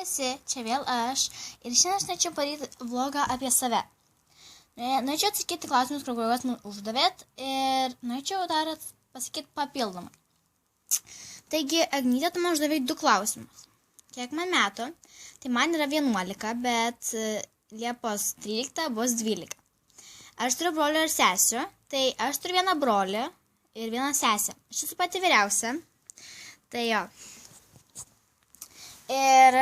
visi, čia vėl aš ir šiandien aš norėčiau padaryti vlogą apie save. Norėčiau atsakyti klausimus, kuriuos man uždavėt ir norėčiau dar pasakyti papildomai. Taigi, Agnytė, tu man uždavai 2 klausimus. Kiek man metų? Tai man yra 11, bet Liepos 13 bus 12. Aš turiu brolį ir sesių, tai aš turiu vieną brolį ir vieną sesę. Aš esu pati vyriausia, tai jo. Ir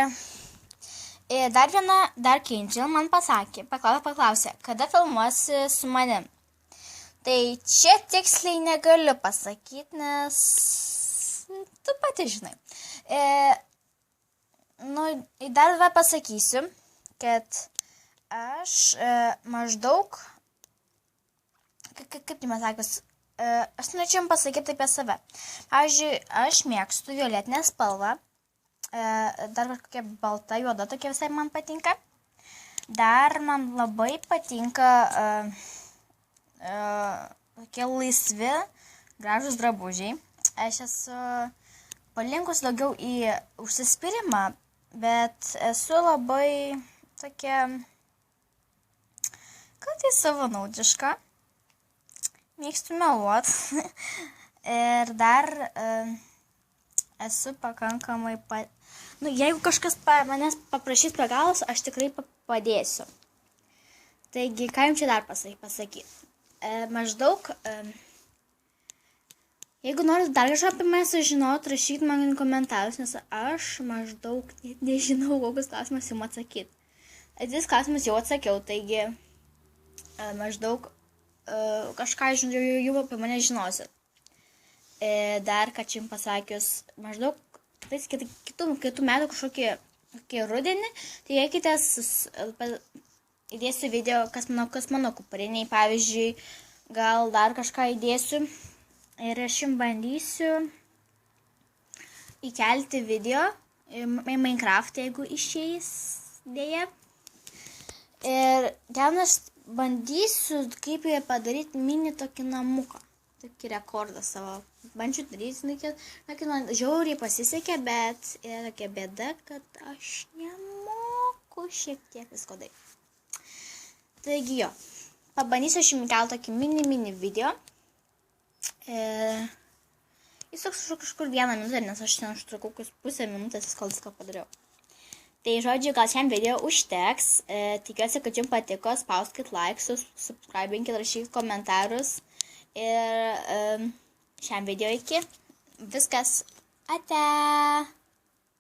dar Kindle man paklausė, kada filmuosi su manim. Tai čia tiksliai negaliu pasakyti, nes tu pati žinai. Dar pasakysiu, kad aš maždaug, kaip tai man sakius, aš norėčiau pasakyti apie save. Pavyzdžiui, aš mėgstu violetinę spalvą. Dar kažkokia balta, juoda tokia visai man patinka. Dar man labai patinka tokie laisvi, gražus drabužiai. Aš esu palinkus daugiau į užsispyrimą, bet esu labai tokia, kartais savanaudiška. Mėgstu meluot. Ir dar esu pakankamai jeigu kažkas manęs paprašys pagalbos, aš tikrai padėsiu. Taigi, ką jums čia dar pasakyti? Maždaug, jeigu norit dar kažką apie mane sužinoti, rašykit man į komentarus, nes aš maždaug nežinau, kokius klausimus jums atsakyti. Atis klausimus jau atsakiau, taigi maždaug kažką jau apie mane žinosit. Dar, ką čia jums pasakius, maždaug kitų metų kažkokį rudenį, tai eikitės, įdėsiu video, kas mano kupariniai, pavyzdžiui, gal dar kažką įdėsiu ir aš jums bandysiu įkelti video į Minecraft, jeigu išeis dėja. Ir ten aš bandysiu kaip padaryti mini tokį namuką. Tokį rekordą savo. Bandžiu daryti, žiauriai pasisekė, bet yra tokia bėda, kad aš nemoku šiek tiek visko daryti. Taigi jo, pabandysiu aš jums kelti tokį mini video. Jis toks kažkur 1 minutę, nes aš ten užtrukau pusę minutės, kol viską padariau. Tai žodžiu, gal šiam video užteks. Tikiuosi, kad jums patiko. Spauskit like, subscribinkit, rašykit komentarus. Ir šiam video iki. Viskas. Ate.